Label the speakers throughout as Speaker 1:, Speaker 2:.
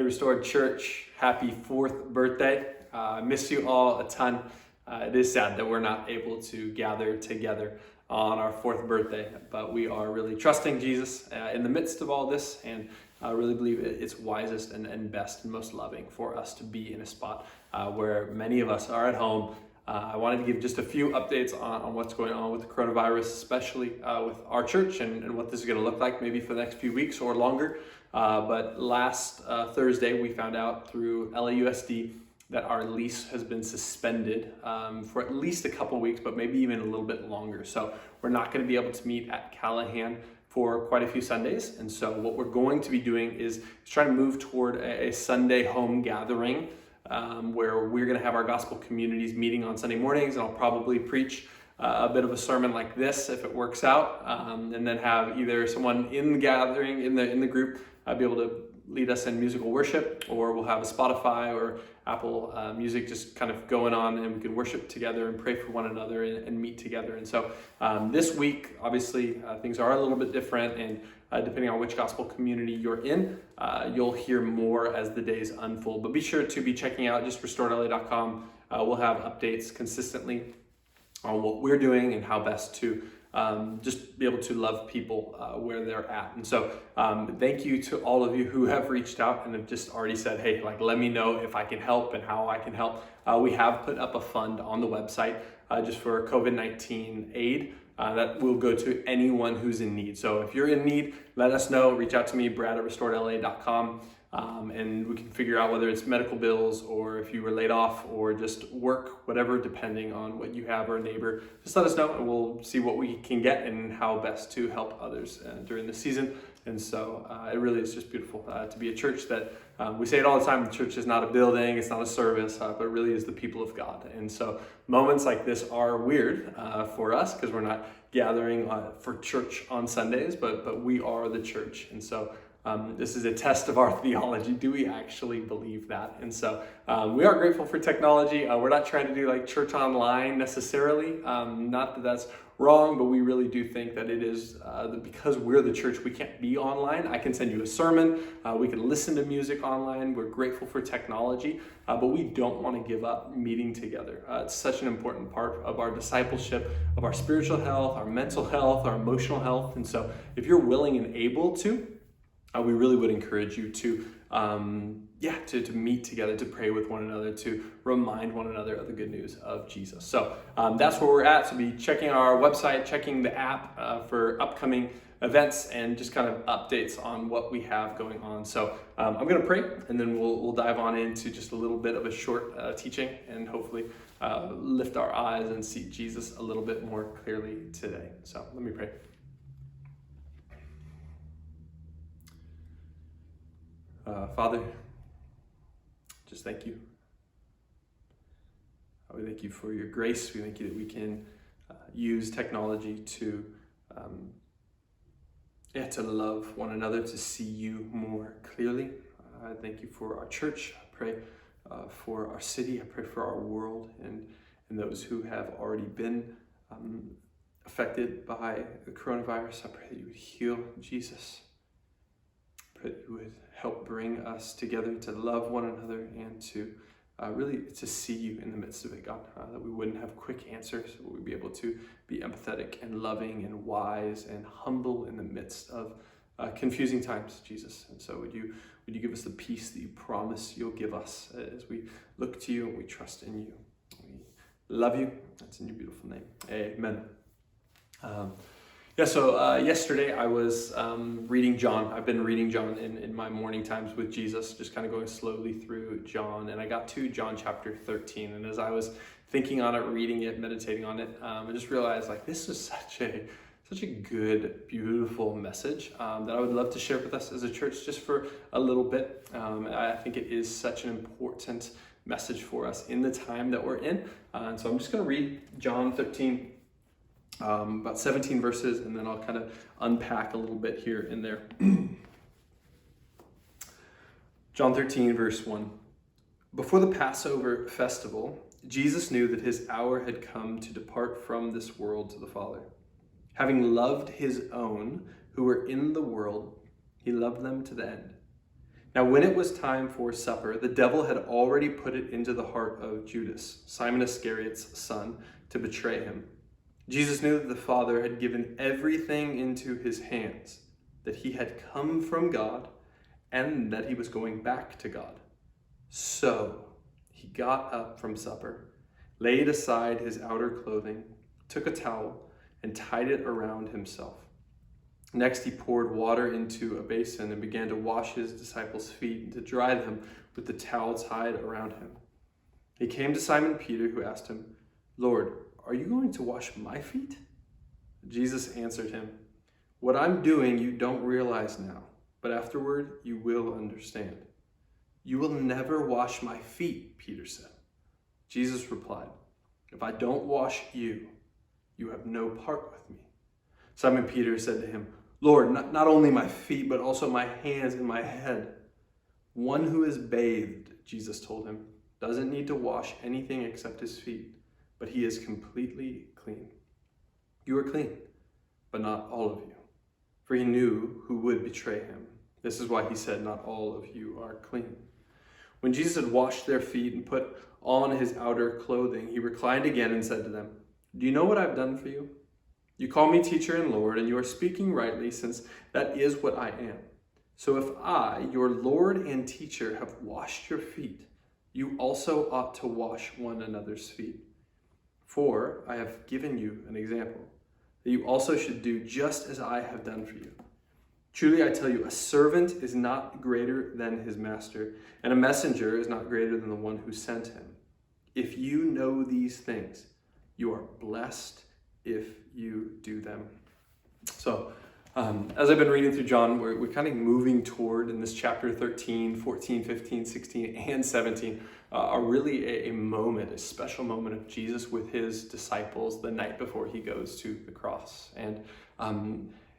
Speaker 1: Hey, Restored Church, happy 4th birthday. I miss you all a ton. It is sad that we're not able to gather together on our 4th birthday, but we are really trusting Jesus in the midst of all this, and I really believe it's wisest and best and most loving for us to be in a spot where many of us are at home. I wanted to give just a few updates on what's going on with the coronavirus, especially with our church and what this is going to look like maybe for the next few weeks or longer. But last Thursday, we found out through LAUSD that our lease has been suspended for at least a couple weeks, but maybe even a little bit longer. So we're not going to be able to meet at Callahan for quite a few Sundays. And so what we're going to be doing is trying to move toward a Sunday home gathering where we're going to have our gospel communities meeting on Sunday mornings, and I'll probably preach a bit of a sermon like this if it works out, and then have either someone in the gathering in the group be able to lead us in musical worship, or we'll have a Spotify or Apple Music just kind of going on, and we can worship together and pray for one another and meet together. And so this week, obviously, things are a little bit different, and depending on which gospel community you're in, you'll hear more as the days unfold. But be sure to be checking out just restoredla.com. We'll have updates consistently on what we're doing and how best to just be able to love people where they're at. And so thank you to all of you who have reached out and have just already said, hey, let me know if I can help and how I can help. We have put up a fund on the website just for COVID-19 aid that will go to anyone who's in need. So if you're in need, let us know. Reach out to me, brad@restoredla.com. And we can figure out whether it's medical bills or if you were laid off or just work, whatever, depending on what you have or a neighbor. Just let us know and we'll see what we can get and how best to help others during the season. And so it really is just beautiful to be a church that we say it all the time. The church is not a building, it's not a service, but it really is the people of God. And so moments like this are weird for us because we're not gathering for church on Sundays, but we are the church. And so this is a test of our theology. Do we actually believe that? And so we are grateful for technology. We're not trying to do like church online necessarily. Not that that's wrong, but we really do think that it is because we're the church, we can't be online. I can send you a sermon. We can listen to music online. We're grateful for technology, but we don't want to give up meeting together. It's such an important part of our discipleship, of our spiritual health, our mental health, our emotional health. And so if you're willing and able to, we really would encourage you to meet together, to pray with one another, to remind one another of the good news of Jesus. So that's where we're at. So be checking our website, checking the app for upcoming events and just kind of updates on what we have going on. So I'm going to pray, and then we'll dive on into just a little bit of a short teaching and hopefully lift our eyes and see Jesus a little bit more clearly today. So let me pray. Father, just thank you. We thank you for your grace. We thank you that we can use technology to love one another, to see you more clearly. I thank you for our church. I pray for our city. I pray for our world and those who have already been affected by the coronavirus. I pray that you would heal, Jesus. I pray that you would help bring us together to love one another and to really to see you in the midst of it, God, that we wouldn't have quick answers, but we'd be able to be empathetic and loving and wise and humble in the midst of confusing times, Jesus. And so would you give us the peace that you promise you'll give us as we look to you and we trust in you. We love you. That's in your beautiful name. Amen. So yesterday I was reading John. I've been reading John in my morning times with Jesus, just kind of going slowly through John. And I got to John chapter 13. And as I was thinking on it, reading it, meditating on it, I just realized this is such a good, beautiful message that I would love to share with us as a church just for a little bit. I think it is such an important message for us in the time that we're in. And so I'm just going to read John 13. About 17 verses, and then I'll kind of unpack a little bit here and there. John 13, verse 1. Before the Passover festival, Jesus knew that his hour had come to depart from this world to the Father. Having loved his own who were in the world, he loved them to the end. Now, when it was time for supper, the devil had already put it into the heart of Judas, Simon Iscariot's son, to betray him. Jesus knew that the Father had given everything into his hands, that he had come from God, and that he was going back to God. So he got up from supper, laid aside his outer clothing, took a towel, and tied it around himself. Next, he poured water into a basin and began to wash his disciples' feet and to dry them with the towel tied around him. He came to Simon Peter, who asked him, "Lord, are you going to wash my feet?" Jesus answered him, "What I'm doing you don't realize now, but afterward you will understand." "You will never wash my feet," Peter said. Jesus replied, "If I don't wash you, you have no part with me." Simon Peter said to him, "Lord, not only my feet, but also my hands and my head." "One who is bathed," Jesus told him, "doesn't need to wash anything except his feet, but he is completely clean. You are clean, but not all of you." For he knew who would betray him. This is why he said, "Not all of you are clean." When Jesus had washed their feet and put on his outer clothing, he reclined again and said to them, "Do you know what I've done for you? You call me teacher and Lord, and you are speaking rightly, since that is what I am. So if I, your Lord and teacher, have washed your feet, you also ought to wash one another's feet. For I have given you an example, that you also should do just as I have done for you. Truly I tell you, a servant is not greater than his master, and a messenger is not greater than the one who sent him. If you know these things, you are blessed if you do them." So, as I've been reading through John, we're kind of moving toward, in this chapter 13, 14, 15, 16, and 17, are really a moment, a special moment of Jesus with his disciples the night before he goes to the cross. And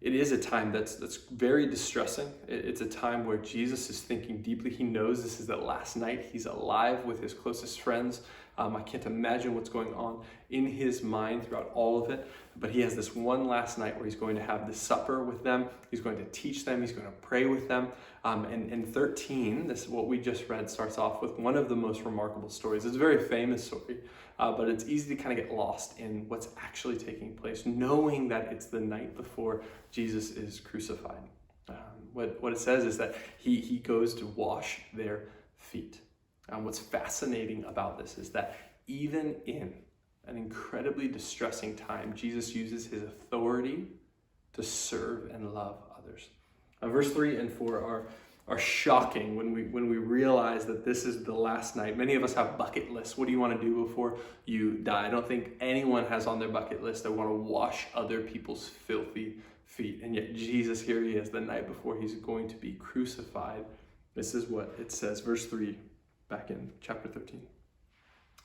Speaker 1: it is a time that's very distressing. It's a time where Jesus is thinking deeply. He knows this is the last night he's alive with his closest friends. I can't imagine what's going on in his mind throughout all of it. But he has this one last night where he's going to have the supper with them. He's going to teach them. He's going to pray with them. And 13, this what we just read, starts off with one of the most remarkable stories. It's a very famous story, but it's easy to kind of get lost in what's actually taking place, knowing that it's the night before Jesus is crucified. What it says is that he goes to wash their feet. What's fascinating about this is that even in an incredibly distressing time, Jesus uses his authority to serve and love others. Verse 3 and 4 are shocking when we realize that this is the last night. Many of us have bucket lists. What do you want to do before you die? I don't think anyone has on their bucket list that want to wash other people's filthy feet. And yet Jesus, here he is, the night before he's going to be crucified. This is what it says, verse 3. Back in chapter 13.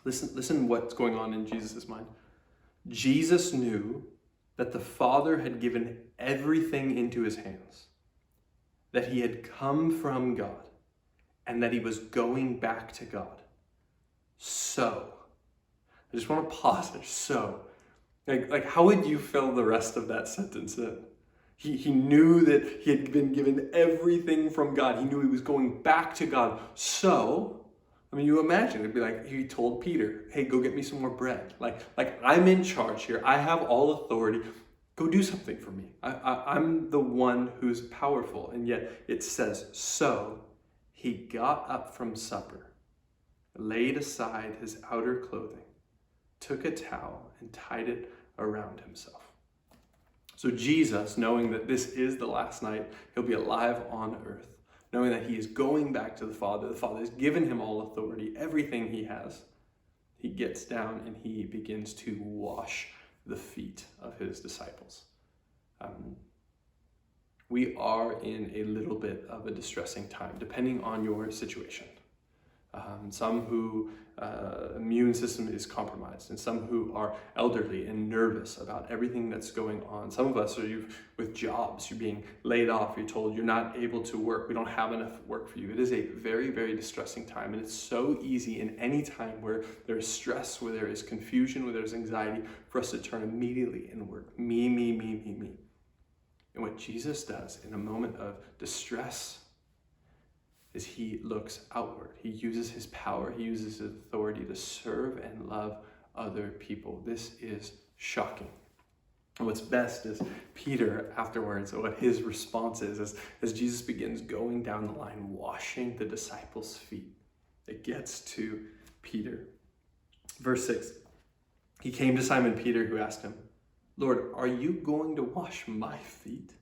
Speaker 1: Listen what's going on in Jesus' mind. Jesus knew that the Father had given everything into his hands, that he had come from God, and that he was going back to God. So, I just want to pause there. So, like how would you fill the rest of that sentence in? He knew that he had been given everything from God. He knew he was going back to God. So, I mean, you imagine, it'd be like he told Peter, "Hey, go get me some more bread. Like I'm in charge here. I have all authority. Go do something for me. I'm the one who's powerful." And yet it says, so he got up from supper, laid aside his outer clothing, took a towel and tied it around himself. So Jesus, knowing that this is the last night he'll be alive on earth, knowing that he is going back to the Father has given him all authority, everything he has, he gets down and he begins to wash the feet of his disciples. We are in a little bit of a distressing time, depending on your situation. Some who immune system is compromised, and some who are elderly and nervous about everything that's going on. Some of us are with jobs, you're being laid off, you're told you're not able to work, we don't have enough work for you. It is a very, very distressing time, and it's so easy in any time where there is stress, where there is confusion, where there's anxiety, for us to turn immediately inward. Me. And what Jesus does in a moment of distress is he looks outward. He uses his power, he uses his authority to serve and love other people. This is shocking. And what's best is Peter afterwards, what his response is as Jesus begins going down the line, washing the disciples' feet. It gets to Peter. Verse 6, he came to Simon Peter, who asked him, Lord, are you going to wash my feet?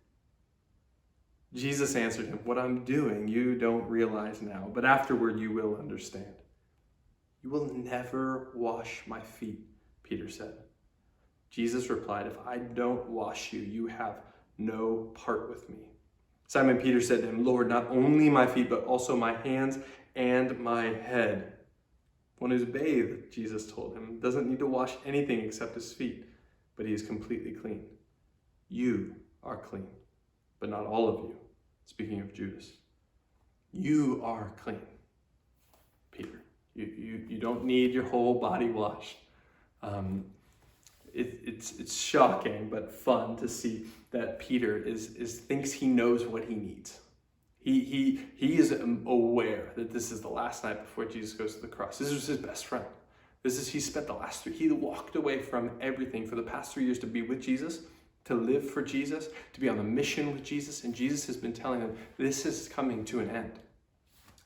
Speaker 1: Jesus answered him, what I'm doing you don't realize now, but afterward you will understand. You will never wash my feet, Peter said. Jesus replied, if I don't wash you, you have no part with me. Simon Peter said to him, Lord, not only my feet, but also my hands and my head. One who's bathed, Jesus told him, doesn't need to wash anything except his feet, but he is completely clean. You are clean, but not all of you. Speaking of Judas, you are clean, Peter. You don't need your whole body washed. It's shocking but fun to see that Peter thinks he knows what he needs. He is aware that this is the last night before Jesus goes to the cross. This was his best friend. He spent the last he walked away from everything for the past 3 years to be with Jesus, to live for Jesus, to be on the mission with Jesus, and Jesus has been telling him, this is coming to an end.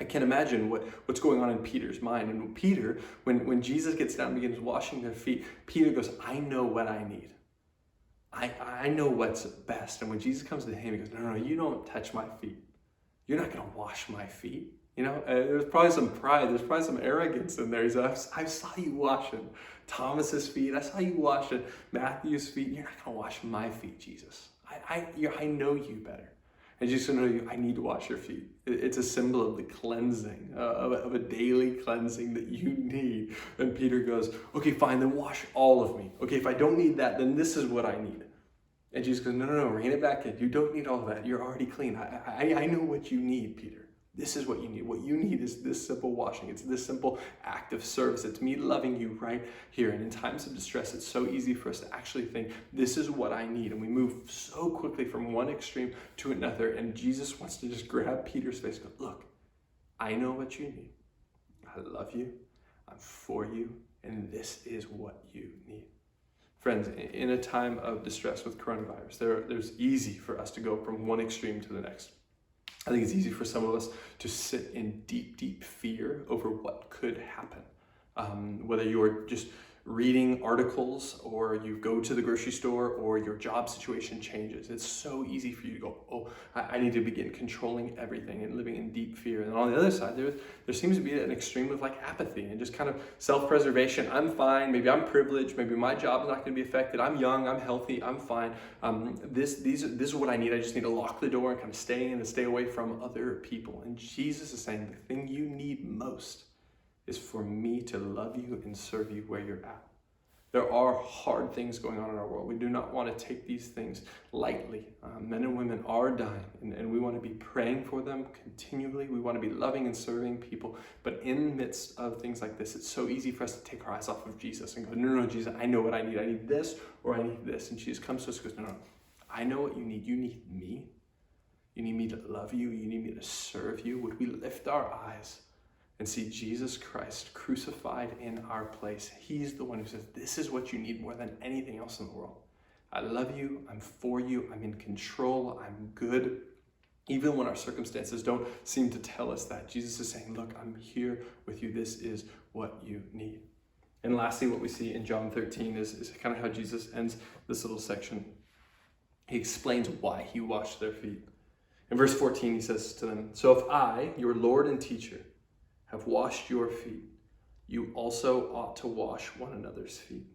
Speaker 1: I can't imagine what's going on in Peter's mind. And Peter, when Jesus gets down and begins washing their feet, Peter goes, I know what I need. I know what's best. And when Jesus comes to him, he goes, no, you don't touch my feet. You're not going to wash my feet. There's probably some pride. There's probably some arrogance in there. He says, I saw you washing Thomas's feet. I saw you washing Matthew's feet. You're not going to wash my feet, Jesus. I know you better. And Jesus said, no, I need to wash your feet. It's a symbol of the cleansing, of a daily cleansing that you need. And Peter goes, okay, fine, then wash all of me. Okay, if I don't need that, then this is what I need. And Jesus goes, no, rein it back in. You don't need all of that. You're already clean. I know what you need, Peter. This is what you need. What you need is this simple washing. It's this simple act of service. It's me loving you right here. And in times of distress, it's so easy for us to actually think, this is what I need. And we move so quickly from one extreme to another. And Jesus wants to just grab Peter's face and go, look, I know what you need. I love you. I'm for you. And this is what you need. Friends, in a time of distress with coronavirus, there's easy for us to go from one extreme to the next. I think it's easy for some of us to sit in deep, deep fear over what could happen. Whether you're just reading articles or you go to the grocery store or your job situation changes. It's so easy for you to go, oh, I need to begin controlling everything and living in deep fear. And on the other side, there seems to be an extreme of like apathy and just kind of self-preservation. I'm fine. Maybe I'm privileged. Maybe my job is not going to be affected. I'm young. I'm healthy. I'm fine. This is what I need. I just need to lock the door and kind of stay in and stay away from other people. And Jesus is saying the thing you need most is for me to love you and serve you where you're at. There are hard things going on in our world. We do not want to take these things lightly. Men and women are dying, and we want to be praying for them continually. We want to be loving and serving people. But in the midst of things like this, it's so easy for us to take our eyes off of Jesus and go, no, Jesus, I know what I need. I need this or I need this. And Jesus comes to us and goes, no, I know what you need. You need me. You need me to love you. You need me to serve you. Would we lift our eyes and see Jesus Christ crucified in our place? He's the one who says, this is what you need more than anything else in the world. I love you. I'm for you. I'm in control. I'm good. Even when our circumstances don't seem to tell us that, Jesus is saying, look, I'm here with you. This is what you need. And lastly, what we see in John 13 is kind of how Jesus ends this little section. He explains why he washed their feet. In verse 14, he says to them, so if I, your Lord and teacher, have washed your feet, you also ought to wash one another's feet.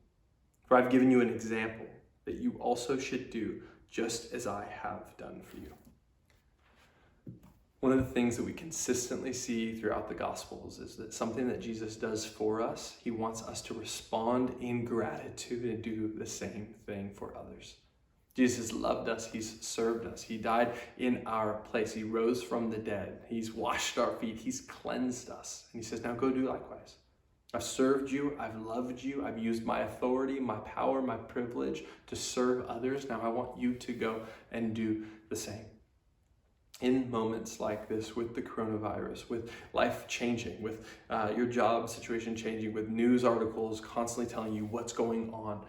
Speaker 1: For I've given you an example that you also should do just as I have done for you. One of the things that we consistently see throughout the Gospels is that something that Jesus does for us, he wants us to respond in gratitude and do the same thing for others. Jesus loved us. He's served us. He died in our place. He rose from the dead. He's washed our feet. He's cleansed us. And he says, now go do likewise. I've served you. I've loved you. I've used my authority, my power, my privilege to serve others. Now I want you to go and do the same. in moments like this, with the coronavirus, with life changing, with your job situation changing, with news articles constantly telling you what's going on,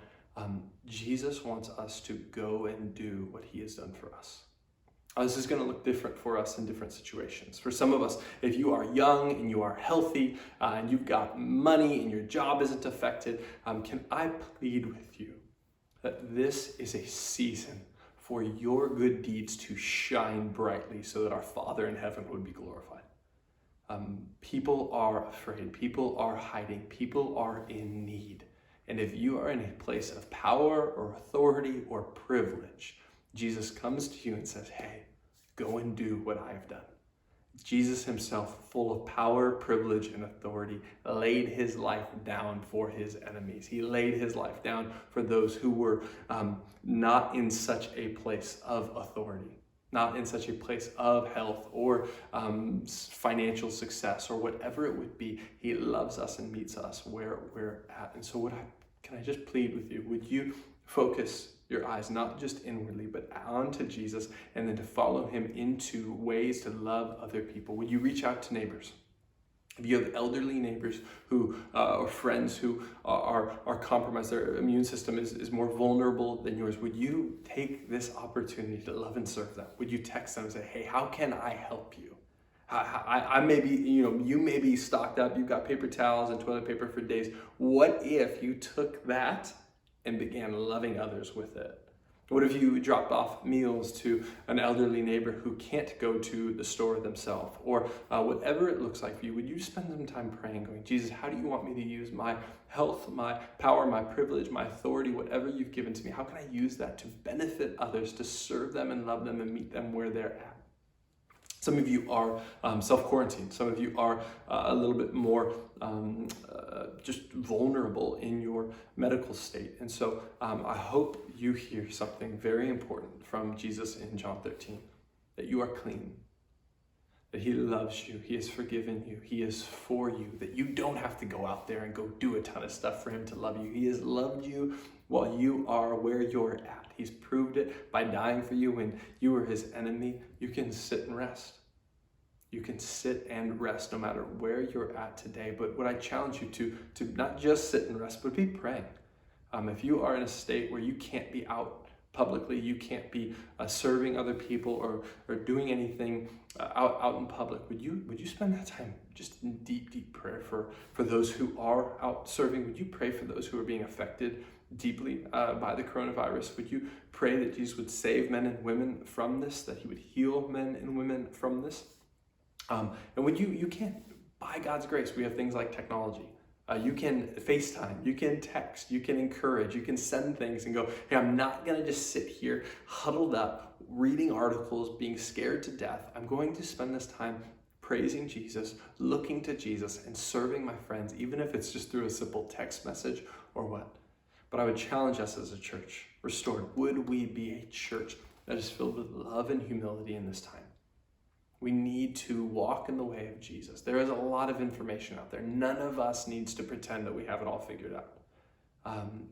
Speaker 1: Jesus wants us to go and do what he has done for us. This is going to look different for us in different situations. For some of us, if you are young and you are healthy and you've got money and your job isn't affected, can I plead with you that this is a season for your good deeds to shine brightly so that our Father in heaven would be glorified. People are afraid, people are hiding, people are in need. And if you are in a place of power or authority or privilege, Jesus comes to you and says, hey, go and do what I have done. Jesus himself, full of power, privilege, and authority, laid his life down for his enemies. He laid his life down for those who were not in such a place of authority, not in such a place of health or financial success or whatever it would be. He loves us and meets us where we're at. And so can I just plead with you? Would you focus your eyes not just inwardly, but onto Jesus, and then to follow him into ways to love other people? Would you reach out to neighbors? If you have elderly neighbors who or friends who are compromised, their immune system is more vulnerable than yours, would you take this opportunity to love and serve them? Would you text them and say, hey, how can I help you? I may be, you may be stocked up, you've got paper towels and toilet paper for days. What if you took that and began loving others with it? What if you dropped off meals to an elderly neighbor who can't go to the store themselves? Or whatever it looks like for you, would you spend some time praying, going, Jesus, how do you want me to use my health, my power, my privilege, my authority, whatever you've given to me? How can I use that to benefit others, to serve them and love them and meet them where they're at? Some of you are self-quarantined. Some of you are a little bit more just vulnerable in your medical state. And so I hope you hear something very important from Jesus in John 13, that you are clean, that he loves you, he has forgiven you, he is for you, that you don't have to go out there and go do a ton of stuff for him to love you. He has loved you while you are where you're at. He's proved it by dying for you when you were his enemy. You can sit and rest. You can sit and rest no matter where you're at today. But what I challenge you to not just sit and rest, but be praying. If you are in a state where you can't be out publicly, you can't be serving other people or doing anything out in public, would you spend that time just in deep prayer for those who are out serving? Would you pray for those who are being affected deeply by the coronavirus? Would you pray that Jesus would save men and women from this, that he would heal men and women from this? And would you can't, by God's grace, we have things like technology. You can FaceTime, you can text, you can encourage, you can send things and go, hey, I'm not gonna just sit here huddled up, reading articles, being scared to death. I'm going to spend this time praising Jesus, looking to Jesus, and serving my friends, even if it's just through a simple text message or what. But I would challenge us as a church, Restored, would we be a church that is filled with love and humility in this time? We need to walk in the way of Jesus. There is a lot of information out there. None of us needs to pretend that we have it all figured out.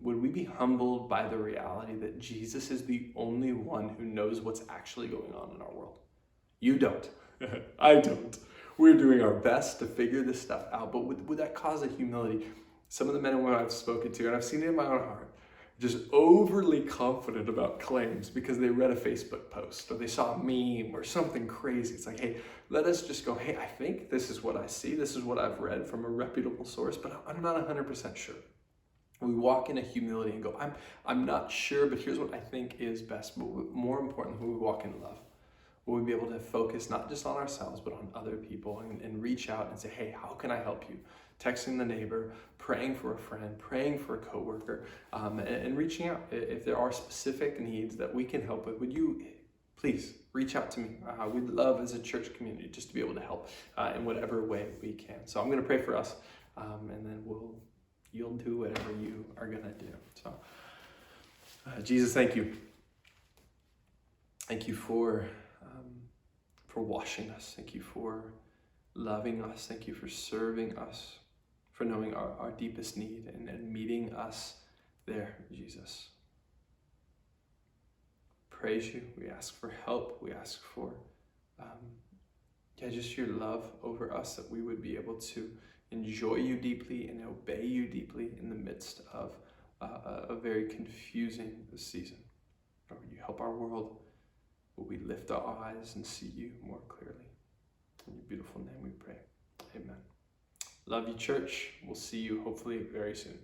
Speaker 1: Would we be humbled by the reality that Jesus is the only one who knows what's actually going on in our world? You don't. I don't. We're doing our best to figure this stuff out, but would that cause a humility? Some of the men and women I've spoken to, and I've seen it in my own heart, just overly confident about claims because they read a Facebook post or they saw a meme or something crazy. It's like, hey, let us just go, hey, I think this is what I see. This is what I've read from a reputable source, but I'm not 100% sure. We walk in a humility and go, I'm not sure, but here's what I think is best. But more importantly, we walk in love. Will we be able to focus not just on ourselves, but on other people and reach out and say, hey, how can I help you? Texting the neighbor, praying for a friend, praying for a coworker, and reaching out. If there are specific needs that we can help with, would you please reach out to me? We'd love as a church community just to be able to help in whatever way we can. So I'm going to pray for us, and then you'll do whatever you are going to do. So Jesus, thank you. Thank you for washing us. Thank you for loving us. Thank you for serving us, for knowing our deepest need and meeting us there, Jesus. Praise you. We ask for help. We ask for just your love over us, that we would be able to enjoy you deeply and obey you deeply in the midst of a very confusing season. Lord, would you help our world? Would we lift our eyes and see you more clearly? In your beautiful name we pray. Amen. Love you, church. We'll see you hopefully very soon.